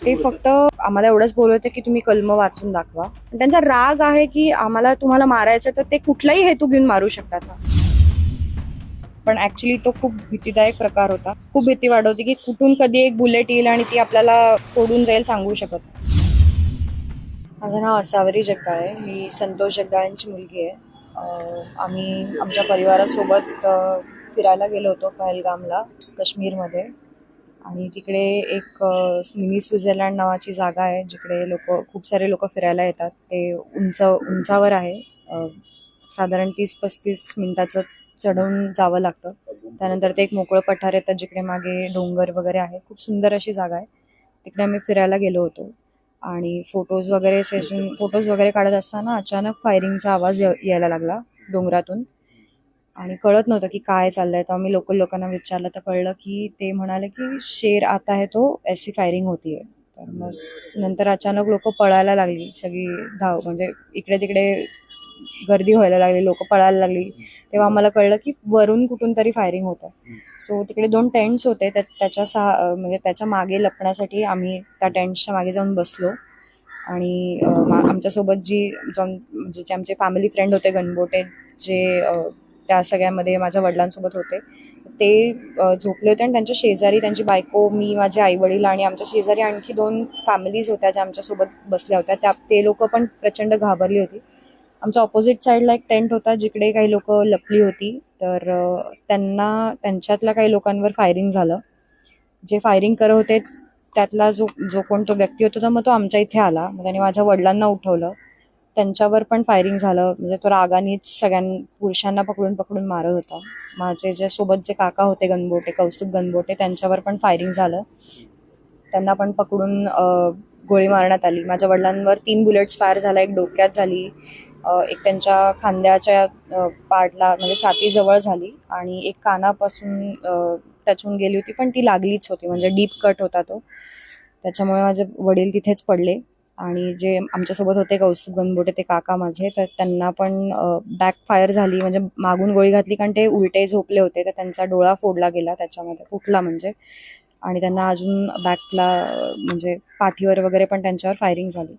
ते फक्त आम्हाला एवढंच बोलवते की तुम्ही कलम वाचून दाखवा. त्यांचा राग आहे की आम्हाला तुम्हाला मारायचं तर ते कुठलाही हेतू घेऊन मारू शकतात ना. पण ऍक्च्युली तो खूप भीतीदायक प्रकार होता. खूप भीती वाढवते की कुठून कधी एक बुलेट येईल आणि ती आपल्याला फोडून जाईल, सांगू शकत नाही. माझं नाव असावरी जगदाळे आहे. मी संतोष जगदाळेंची मुलगी आहे. आम्ही आमच्या परिवारासोबत फिरायला गेलो होतो पहलगामला, काश्मीरमध्ये. आणि तिकडे एक मिनी स्वित्झर्लंड नावाची जागा आहे जिकडे खूप सारे लोक फिरायला येतात. ते उंचावर आहे. साधारण 30-35 मिनिटाचं चढवून जावं लागतं. त्यानंतर ते एक मोकळं पठार येतं जिकडे मागे डोंगर वगैरे आहे. खूप सुंदर अशी जागा आहे. तिकडे आम्ही फिरायला गेलो होतो आणि फोटोज वगैरे काढत असताना अचानक फायरिंगचा आवाज यायला लागला डोंगरातून. आणि कळत नव्हतं की काय चाललंय. तर आम्ही लोकल लोकांना विचारलं तर कळलं की ते म्हणाले की शेर आता है तो ऐसी फायरिंग होतीये. तर मग नंतर अचानक लोक पळायला लागली, सगळी म्हणजे इकडे तिकडे गर्दी व्हायला लागली, लोक पळायला लागली. तेव्हा आम्हाला कळलं की वरून कुठून तरी फायरिंग होतं. सो तिकडे 2 टेंट्स होते. म्हणजे त्याच्या मागे लपण्यासाठी आम्ही त्या टेंट्सच्या मागे जाऊन बसलो. आणि आमच्यासोबत जे आमचे फॅमिली फ्रेंड होते गणबोटे, जे त्या सगळ्यामध्ये माझ्या वडिलांसोबत होते, ते झोपले होते. आणि त्यांच्या शेजारी त्यांची बायको, मी, माझे आई वडील आणि आमच्या शेजारी आणखी 2 फॅमिलीज होत्या ज्या आमच्यासोबत बसल्या होत्या. ते लोक पण प्रचंड घाबरली होती. आमच्या ऑपोजिट साईडला एक टेंट होता जिकडे काही लोक लपली होती. तर त्यांच्यातल्या काही लोकांवर फायरिंग झालं. जे फायरिंग करत होते त्यातला जो कोण तो व्यक्ती होता, तर मग तो आमच्या इथे आला. मग त्याने माझ्या वडिलांना उठवलं. त्यांच्यावर पण फायरिंग झालं. म्हणजे तो रागानेच पुरुषांना पकडून मारत होता. माझे जे काका होते गणबोटे, कौस्तुभ गणबोटे, त्यांच्यावर पण फायरिंग झालं. त्यांना पण पकडून गोळी मारण्यात आली. माझ्या वडिलांवर 3 बुलेट्स फायर झाला. एक डोक्यात झाली, एक त्यांच्या खांद्याच्या पार्टला म्हणजे छातीजवळ झाली, आणि एक कानापासून टच होऊन गेली होती, पण ती लागलीच होती. म्हणजे डीप कट होता तो. त्याच्यामुळे माझे वडील तिथेच पडले. आणि जे आमच्यासोबत होते कौस्तुभ गणबोटे, ते काका माझे, तर त्यांना पण बॅक फायर झाली. म्हणजे मागून गोळी घातली, कारण ते उलटे झोपले होते. तर त्यांचा डोळा फोडला गेला, त्याच्यामध्ये फुटला म्हणजे. आणि त्यांना अजून बॅकला म्हणजे पाठीवर वगैरे पण त्यांच्यावर फायरिंग झाली.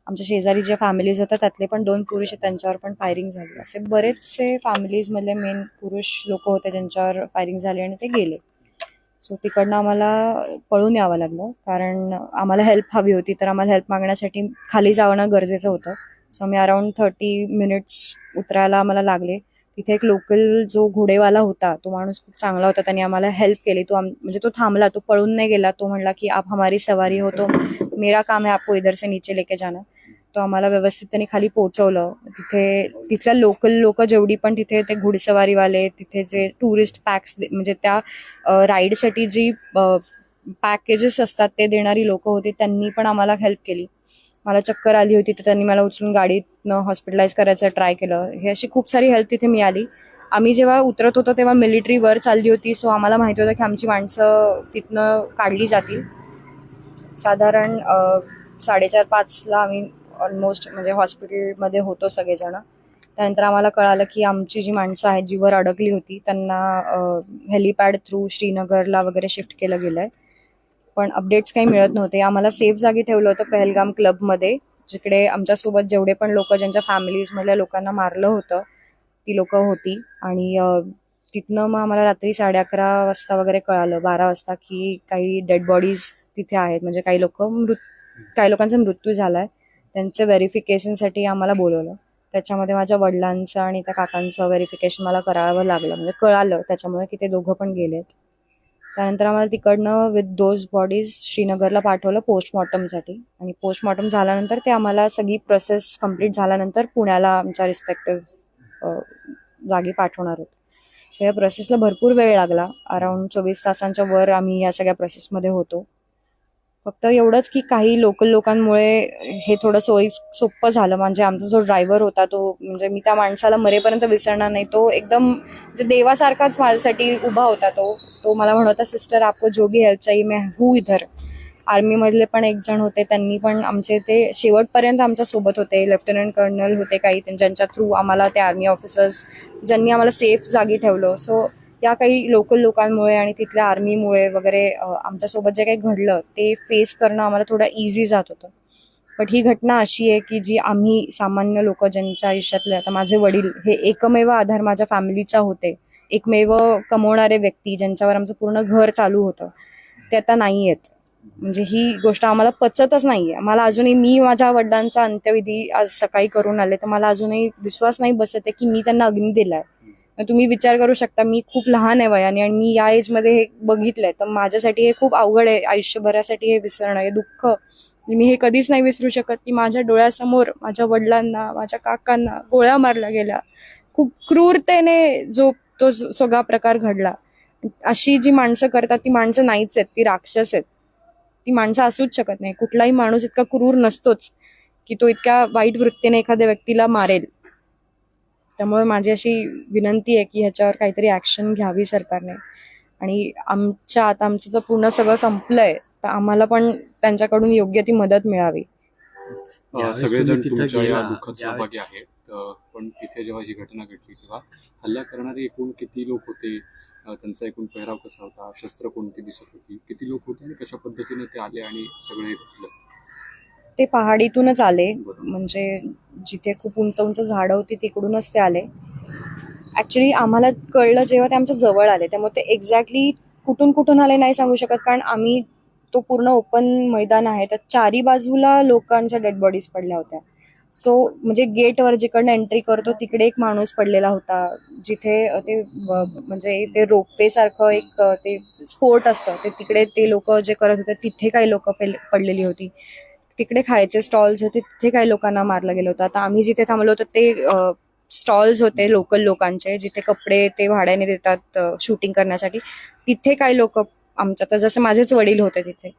आमच्या शेजारी ज्या फॅमिलीज होत्या त्यातले पण 2 पुरुष आहेत, त्यांच्यावर पण फायरिंग झाली. असे बरेचसे फॅमिलीजमधले मेन पुरुष लोक होते ज्यांच्यावर फायरिंग झाली आणि ते गेले. सो तिकडनं आम्हाला पळून यावं लागलं, कारण आम्हाला हेल्प हवी होती. तर आम्हाला हेल्प मागण्यासाठी खाली जाणं गरजेचं होतं. सो आम्ही अराउंड 30 मिनिट्स उतरायला आम्हाला लागले. तिथे एक लोकल जो घोडेवाला होता, तो माणूस खूप चांगला होता. त्याने आम्हाला हेल्प केली. म्हणजे तो थांबला, तो पळून नाही गेला. तो म्हणला की आप हमारी सवारी हो, तो मेरा काम है आपको इधर से नीचे लेके जाना. तो आम्हाला व्यवस्थित त्यांनी खाली पोहोचवलं. तिथल्या लोकल लोक जेवढी पण तिथे ते घोडेसवारीवाले, तिथे जे टुरिस्ट पॅक्स म्हणजे त्या राईडसाठी जी पॅकेजेस असतात ते देणारी लोक होती, त्यांनी पण आम्हाला हेल्प केली. मला चक्कर आली होती, तर त्यांनी मला उचलून गाडीतनं हॉस्पिटलाइज करायचं ट्राय केलं. हे अशी खूप सारी हेल्प तिथे मिळाली. आम्ही जेव्हा उतरत होतो तेव्हा मिलिटरी वर चालली होती. सो आम्हाला माहिती होतं की आमची माणसं तिथनं काढली जातील. साधारण 4:30-5ला आम्ही ऑलमोस्ट म्हणजे हॉस्पिटलमध्ये होतो सगळेजण. त्यानंतर आम्हाला कळालं की आमची जी माणसं आहेत, जी वर अडकली होती, त्यांना हेलिपॅड थ्रू श्रीनगरला वगैरे शिफ्ट केलं गेलंय. पण अपडेट्स काही मिळत नव्हते. आम्हाला सेफ जागी ठेवलं होतं पहलगाम क्लबमध्ये, जिकडे आमच्यासोबत जेवढे पण लोक ज्यांच्या फॅमिलीजमधल्या लोकांना मारलं होतं ती लोक होती. आणि तिथनं मग आम्हाला रात्री 11:30 वाजता वगैरे कळालं, 12 वाजता, की काही डेड बॉडीज तिथे आहेत. म्हणजे काही लोकांचा मृत्यू झालाय. त्यांचं व्हेरिफिकेशनसाठी आम्हाला बोलवलं. त्याच्यामध्ये माझ्या वडिलांचं आणि त्या काकांचं व्हेरिफिकेशन मला करावं लागलं. म्हणजे कळालं त्याच्यामुळे की ते दोघं पण गेलेत. त्यानंतर आम्हाला तिकडनं विथ दोज बॉडीज श्रीनगरला पाठवलं पोस्टमॉर्टमसाठी. आणि पोस्टमॉर्टम झाल्यानंतर ते आम्हाला सगळी प्रोसेस कंप्लीट झाल्यानंतर पुण्याला आमच्या रिस्पेक्टिव्ह जागी पाठवणार होते. सो या प्रोसेसला भरपूर वेळ लागला. अराउंड 24 तासांच्या वर आम्ही या सगळ्या प्रोसेसमध्ये होतो. फक्त एवढंच की काही लोकल लोकांमुळे हे थोडं सोपं झालं. म्हणजे आमचा जो ड्रायव्हर होता, तो म्हणजे मी त्या माणसाला मरेपर्यंत विसरणार नाही. तो एकदम म्हणजे देवासारखाच माझ्यासाठी उभा होता. तो मला म्हणत होता, सिस्टर आपको जो भी हेल्प चाहिए मैं हूँ इधर. आर्मीमधले पण एक जण होते, त्यांनी पण आमचे ते शेवटपर्यंत आमच्या सोबत होते. लेफ्टनंट कर्नल होते काही, ज्यांच्या थ्रू आम्हाला ते आर्मी ऑफिसर्स ज्यांनी आम्हाला सेफ जागी ठेवलं. सो या काही लोकल लोकांमुळे आणि तिथल्या आर्मीमुळे वगैरे आमच्यासोबत जे काही घडलं ते फेस करणं आम्हाला थोडं इझी जात होतं. बट ही घटना अशी आहे की जी आम्ही सामान्य लोक ज्यांच्या आयुष्यातले, आता माझे वडील हे एकमेव आधार माझ्या फॅमिलीचा होते, एकमेव कमवणारे व्यक्ती ज्यांच्यावर आमचं पूर्ण घर चालू होतं, ते आता नाही आहेत. म्हणजे ही गोष्ट आम्हाला पचतच नाहीये. मला अजूनही, मी माझ्या वडिलांचा अंत्यविधी आज सकाळी करून आले तर मला अजूनही विश्वास नाही बसत आहे की मी त्यांना अग्नी दिलाय. तुम्ही विचार करू शकता, मी खूप लहान आहे वयाने आणि मी या एजमध्ये हे बघितलंय, तर माझ्यासाठी हे खूप अवघड आहे. आयुष्यभरासाठी हे विसरणं, हे दुःख मी हे कधीच नाही विसरू शकत की माझ्या डोळ्यासमोर माझ्या वडिलांना, माझ्या काकांना गोळ्या मारल्या गेल्या. खूप क्रूरतेने तो सगळा प्रकार घडला. अशी जी माणसं करतात ती माणसं नाहीच आहेत, ती राक्षस आहेत. ती माणसं असूच शकत नाही. कुठलाही माणूस इतका क्रूर नसतोच की तो इतक्या वाईट वृत्तीने एखाद्या व्यक्तीला मारेल. त्यामुळे माझी अशी विनंती आहे की ह्याच्यावर काहीतरी ऍक्शन घ्यावी सरकारने. आणि आता आमचं तर पूर्ण सगळं संपलंय, तर आम्हाला पण त्यांच्याकडून योग्य ती मदत मिळावी. सगळेजण तुमच्या या दुःखात सहभागी आहेत, पण तिथे जेव्हा ही घटना घडली तेव्हा हल्ला करणारे एकूण किती लोक होते, त्यांचा एकूण पेहराव कसा होता, शस्त्र कोणती दिसत होती, किती लोक होते आणि कशा पद्धतीने ते आले आणि सगळे घडलं? ते पहाडीतूनच आले, म्हणजे जिथे खूप उंच उंच झाडं होती तिकडूनच ते आले. ऍक्च्युली आम्हाला कळलं जेव्हा ते आमच्या जवळ आले, त्यामुळे ते एक्झॅक्टली कुठून आले नाही सांगू शकत, कारण आम्ही तो पूर्ण ओपन मैदान आहे, तर चारी बाजूला लोकांच्या डेड बॉडीज पडल्या होत्या. सो म्हणजे गेटवर जिकडनं एंट्री करतो तिकडे एक माणूस पडलेला होता, जिथे ते म्हणजे ते रोपवे सारखं एक ते स्पोर्ट असतं, ते तिकडे ते लोक जे करत होते तिथे काही लोक पडलेली होती. तिकडे खायचे स्टॉल्स होते, तिथे काही लोकांना मारलं गेलं होतं. आता आम्ही जिथे थांबलो होतो ते स्टॉल्स होते लोकल लोकांचे, जिथे कपडे ते भाड्याने देतात शूटिंग करण्यासाठी. तिथे काही लोक आमच्या, तर जसे माझेच वडील होते तिथे,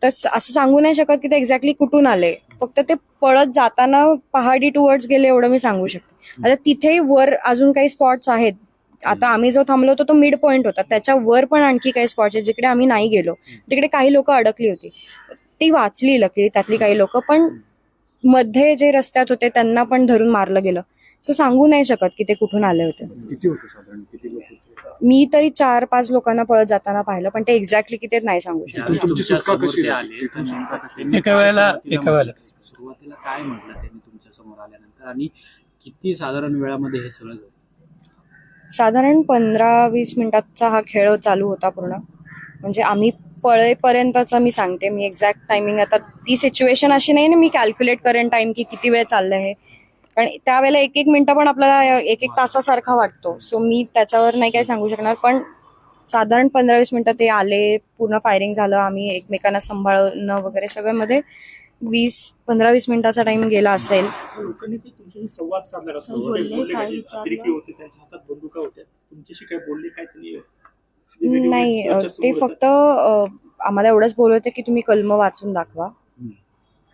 तर असं सांगू नाही शकत की ते एक्झॅक्टली कुठून आले. फक्त ते पळत जाताना पहाडी टुवर्ड्स गेले एवढं मी सांगू शकते. आता तिथे वर अजून काही स्पॉट्स आहेत. आता आम्ही जो थांबलो होतो तो मिड पॉइंट होता, त्याच्यावर पण आणखी काही स्पॉट्स आहेत जिकडे आम्ही नाही गेलो. तिकडे काही लोक अडकली होती, ती वाचली लकी त्यातली काही लोक, पण मध्ये जे रस्त्यात होते त्यांना पण धरून मारलं गेलं. सो सांगू नाही शकत की ते कुठून आले होते. किती होते साधारण, किती लोक होते? मी तरी 4-5 लोकांना पळत जाताना पाहिलं, पण ते एक्झॅक्टली किती नाही सांगू शकत. तुमची सुटका कशी झाली? एका वेळेला सुरुवातीला काय म्हटलं त्यांनी तुमच्या समोर आल्यानंतर, आणि किती साधारण वेळामध्ये हे सगळं? साधारण 15-20 मिनिटाचा हा खेळ चालू होता पूर्ण. म्हणजे आम्ही पळेपर्यंतचा मी सांगते, मी एक्झॅक्ट टायमिंग, आता ती सिच्युएशन अशी नाही ना मी कॅल्क्युलेट करेन टाइम की किती वेळ चाललंय हे, कारण त्यावेळेला एक मिनिटं पण आपल्याला एक तासासारखा वाटतो. सो मी त्याच्यावर नाही काय सांगू शकणार, पण साधारण 15-20 मिनिटं ते आले, पूर्ण फायरिंग झालं, आम्ही एकमेकांना सांभाळणं वगैरे सगळ्यामध्ये 15-20 मिनिटाचा टाइम गेला असेल. लोकांनी तुमच्याशी संवाद साधला, होते त्यांच्या हातात बंदुका होत्या, तुमच्याशी काय बोलले, काय त्यांनी? नाही, ते फक्त आम्हाला एवढंच बोलत होते की तुम्ही कलम वाचून दाखवा.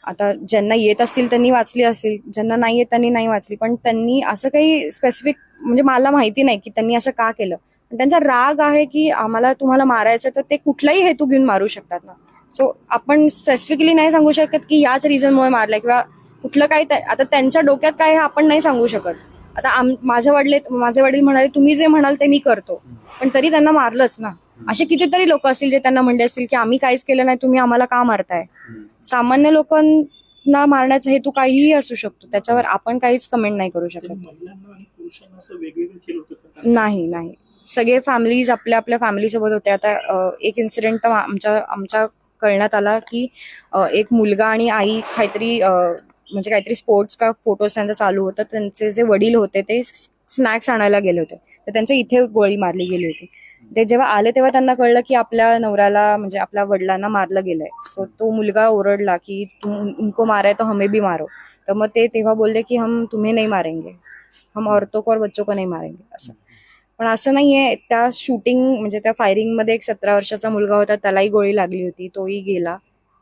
आता ज्यांना येत असतील त्यांनी वाचली असतील, ज्यांना नाही येत त्यांनी नाही वाचली, पण त्यांनी असं काही स्पेसिफिक, म्हणजे मला माहिती नाही की त्यांनी असं का केलं. पण त्यांचा राग आहे की आम्हाला तुम्हाला मारायचं तर ते कुठलाही हेतू घेऊन मारू शकतात ना. सो आपण स्पेसिफिकली नाही सांगू शकत की याच रिझनमुळे मारलंय किंवा कुठलं काय. आता त्यांच्या डोक्यात काय हे आपण नाही सांगू शकत. आता माझे वडील म्हणाले तुम्ही जे म्हणाल ते मी करतो, पण तरी त्यांना मारलंच ना. असे कितीतरी लोक असतील जे त्यांना म्हणले असतील की आम्ही काहीच केलं नाही, तुम्ही आम्हाला का मारताय. सामान्य लोकांना मारण्याचा हेतू काहीही असू शकतो, त्याच्यावर आपण काहीच कमेंट नाही करू शकत. नाही, सगळे फॅमिलीज आपल्या फॅमिलीसोबत होते. आता एक इन्सिडेंट तर आमच्या कळण्यात आला की एक मुलगा आणि आई म्हणजे काहीतरी स्पोर्ट्स का फोटोज त्यांचा चालू होता, त्यांचे जे वडील होते ते स्नॅक्स आणायला गेले होते, तर त्यांच्या इथे गोळी मारली गेली होती. ते जेव्हा आले तेव्हा त्यांना कळलं की आपल्या नवऱ्याला, म्हणजे आपल्या वडिलांना मारलं गेलंय. सो तो मुलगा ओरडला की तुम उनको मारा है तो हमें भी मारो. तर मग ते तेव्हा बोलले की हम तुम्हें नहीं मारेंगे, हम औरतों को और बच्चों को नहीं मारेंगे असं. पण असं नाहीये. त्या शूटिंग म्हणजे त्या फायरिंग मध्ये एक 17 वर्षाचा मुलगा होता, त्यालाही गोळी लागली होती, तोही गेला.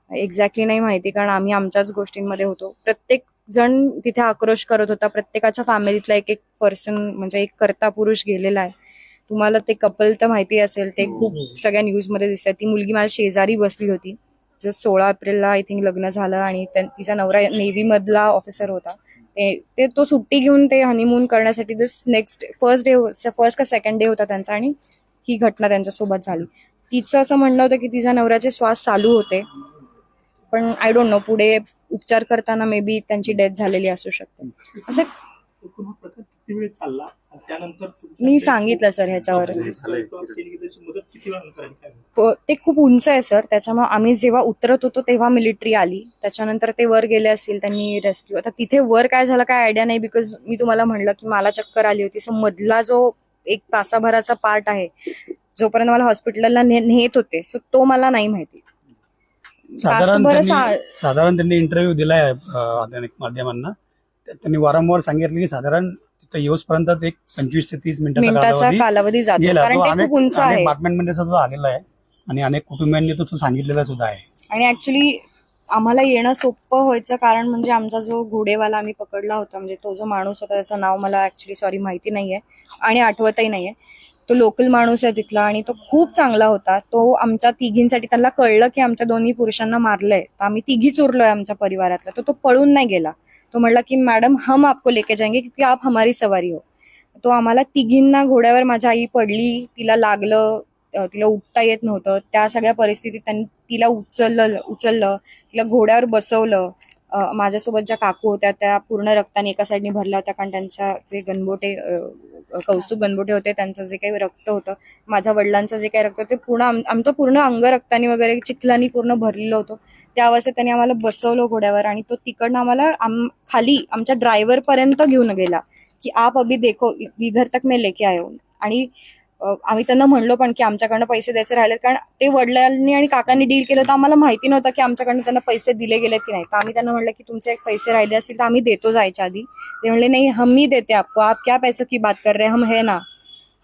एक्झॅक्टली नाही माहिती, कारण आम्ही आमच्याच गोष्टींमध्ये होतो. प्रत्येक जण तिथे आक्रोश करत होता. प्रत्येकाच्या फॅमिलीतला एक पर्सन, म्हणजे एक कर्ता पुरुष गेलेला आहे. तुम्हाला ते कपल तर माहिती असेल, ते खूप सगळ्या न्यूजमध्ये दिसतात. ती मुलगी माझ्या शेजारी बसली होती. जस्ट 16 एप्रिलला आय थिंक लग्न झालं आणि तिचा नवरा नेव्ही मधला ऑफिसर होता. तो सुट्टी घेऊन ते हनीमून करण्यासाठी फर्स्ट का सेकंड डे होता त्यांचा, आणि ही घटना त्यांच्यासोबत झाली. तिचं असं म्हणणं होतं की तिच्या नवऱ्याचे श्वास चालू होते, पण आय डोंट नो पुढे उपचार करताना मे बी त्यांची डेथ झालेली असू शकते. असं एकूण हा प्रकार किती वेळ चालला आणि त्यानंतर तुमच्या मी सांगितलं सर ह्याच्यावर. सैनिकांची मदत किती वेळानंतर आली काय? ते खूप उंच आहे सर, त्याच्यामुळे आम्ही जेव्हा उतरत होतो तेव्हा मिलिटरी आली, त्याच्यानंतर ते वर गेले असतील, त्यांनी रेस्क्यू. आता तिथे वर काय झालं काय आयडिया नाही, बिकॉज मी तुम्हाला म्हणलं की मला चक्कर आली होती. सो मधला जो 1 तासाभराचा पार्ट आहे, जोपर्यंत मला हॉस्पिटलला नेत होते, सो तो मला नाही माहिती. साधारण त्यांनी इंटरव्ह्यू दिलाय अनेक माध्यमांना. त्यांनी वारंवार सांगितलं की साधारण तिथं येऊसपर्यंत एक 25 ते 30 मिनिटाचा कालावधी जातो, गेला. कारण ते खूप उंच आहे बातम्यांमध्ये सुद्धा आलेला आहे आणि अनेक कुटुंबियांनी तो सांगितलेला सुद्धा आहे. आणि ऍक्च्युली आम्हाला येणं सोपं व्हायचं कारण म्हणजे आमचा जो घोडेवाला आम्ही पकडला होता, म्हणजे तो जो माणूस होता त्याचं नाव मला ऍक्च्युली सॉरी माहिती नाहीये आणि आठवतही नाहीये. तो लोकल माणूस आहे तिथला आणि तो खूप चांगला होता. तो आमच्या तिघींसाठी, त्यांना कळलं की आमच्या दोन्ही पुरुषांना मारलंय, तर आम्ही तिघीच उरलोय आमच्या परिवारातला, तो पळून नाही गेला. तो म्हणला की मॅडम हम आपको लेके जाएंगे क्योंकि आप हमारी सवारी हो. तो आम्हाला तिघींना घोड्यावर, माझी आई पडली, तिला लागलं, तिला उठता येत नव्हतं, त्या सगळ्या परिस्थितीत त्यांनी तिला उचललं, तिला घोड्यावर बसवलं. माझ्यासोबत ज्या काकू होत्या त्या पूर्ण रक्ताने एका साईडने भरल्या होत्या, कारण त्यांच्या जे गणबोटे, कौस्तुभ गणबोटे होते, त्यांचं जे काही रक्त होतं, माझ्या वडिलांचं जे काही रक्त होतं, ते पूर्ण आमचं पूर्ण अंग रक्तानी वगैरे चिखलानी पूर्ण भरलेलं होतं. त्या अवस्थेत त्यांनी आम्हाला बसवलं घोड्यावर आणि तो तिकडनं आम्हाला खाली आमच्या ड्रायव्हर पर्यंत घेऊन गेला की आप अभी देखो इधर तक मैं लेके आयो. आणि आम्ही त्यांना म्हणलो पण की आमच्याकडनं पैसे द्यायचे राहिलेत, कारण ते वडिलांनी आणि काकांनी डील केलं तर आम्हाला माहिती नव्हतं की आमच्याकडनं त्यांना पैसे दिले गेलेत की नाही. तर आम्ही त्यांना म्हणलं की तुमचे पैसे राहिले असतील तर आम्ही देतो जायच्या आधी. ते म्हणले नाही, हम ही देते आपको, आप क्या पैसों की बात कर रहे हैं, हम है ना,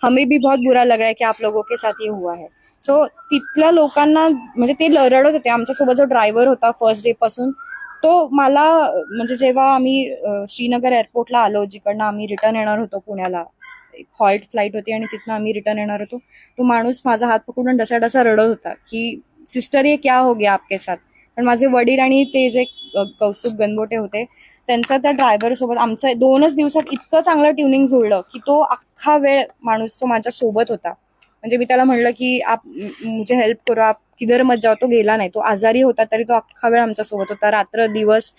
हमें भी बहुत बुरा लगा है की आप लोगों के साथ ये हुआ है. सो तिथल्या लोकांना म्हणजे ते रडत होते. आमच्यासोबत जो ड्रायव्हर होता फर्स्ट डे पासून, तो मला म्हणजे जेव्हा आम्ही श्रीनगर एअरपोर्टला आलो, जिकडनं आम्ही रिटर्न येणार होतो पुण्याला, हॉल्ट फ्लाईट होती आणि तिथनं आम्ही रिटर्न येणार होतो, तो माणूस माझा हात पकडून डसा रडत होता की सिस्टर ये क्या हो गया आपके साथ. पण माझे वडील आणि ते जे कौस्तुभ गणबोटे होते, त्यांचा त्या ड्रायव्हर सोबत आमचं 2च दिवसात इतकं चांगलं ट्युनिंग जुळलं की तो अख्खा वेळ माणूस तो माझ्या सोबत होता. म्हणजे मी त्याला म्हणलं की आप मुझे हेल्प करो, आप किधर मत जाओ, तो गेला नाही. तो आजारी होता तरी तो अख्खा वेळ आमच्या सोबत होता, रात्र दिवस.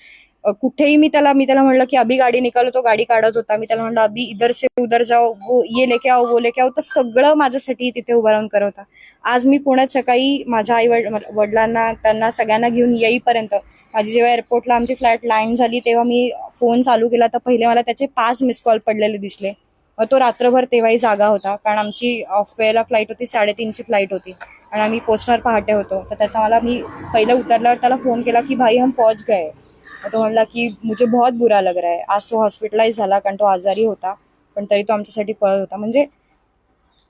कुठेही मी त्याला म्हणलं की अभी गाडी निकालो, तो गाडी काढत होता. मी त्याला म्हणलं अभी इधर से उधर जाओ, वो ये लेके आओ, वो लेके आओ, तर सगळं माझ्यासाठी तिथे उभा राहून करत होता. आज मी पुण्यात सकाळी माझ्या आई वडिलांना त्यांना सगळ्यांना घेऊन येईपर्यंत, माझी जेव्हा एअरपोर्टला आमची फ्लाईट लँड झाली तेव्हा मी फोन चालू केला तर पहिले मला त्याचे 5 मिस कॉल पडलेले दिसले. तो रात्रभर तेव्हाही जागा होता, कारण आमची ऑफ वेला फ्लाईट होती, 3:30ची फ्लाईट होती आणि आम्ही पोचणार पहाटे होतो. तर त्याचा मला, मी पहिलं उतरल्यावर त्याला फोन केला की भाई हम पहुंच गए. तो म्हणला की मुझे बहुत बुरा लग रहा है. आज तो हॉस्पिटलाइज झाला कारण तो आजारी होता, पण तरी तो आमच्यासाठी पळत होता. म्हणजे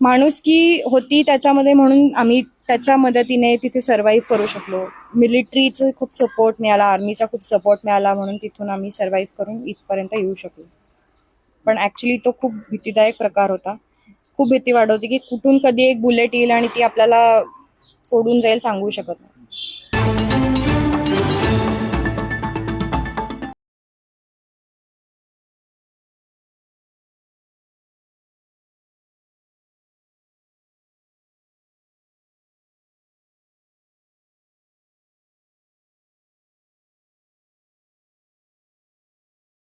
माणुसकी होती त्याच्यामध्ये, म्हणून आम्ही त्याच्या मदतीने तिथे सर्व्हाइव्ह करू शकलो. मिलिटरीचं खूप सपोर्ट मिळाला, आर्मीचा खूप सपोर्ट मिळाला, म्हणून तिथून आम्ही सर्व्हाइव्ह करून इथपर्यंत येऊ शकलो. पण ऍक्च्युली तो खूप भीतीदायक प्रकार होता. खूप भीती वाटत होती की कुठून कधी एक बुलेट येईल आणि ती आपल्याला फोडून जाईल, सांगू शकत नाही.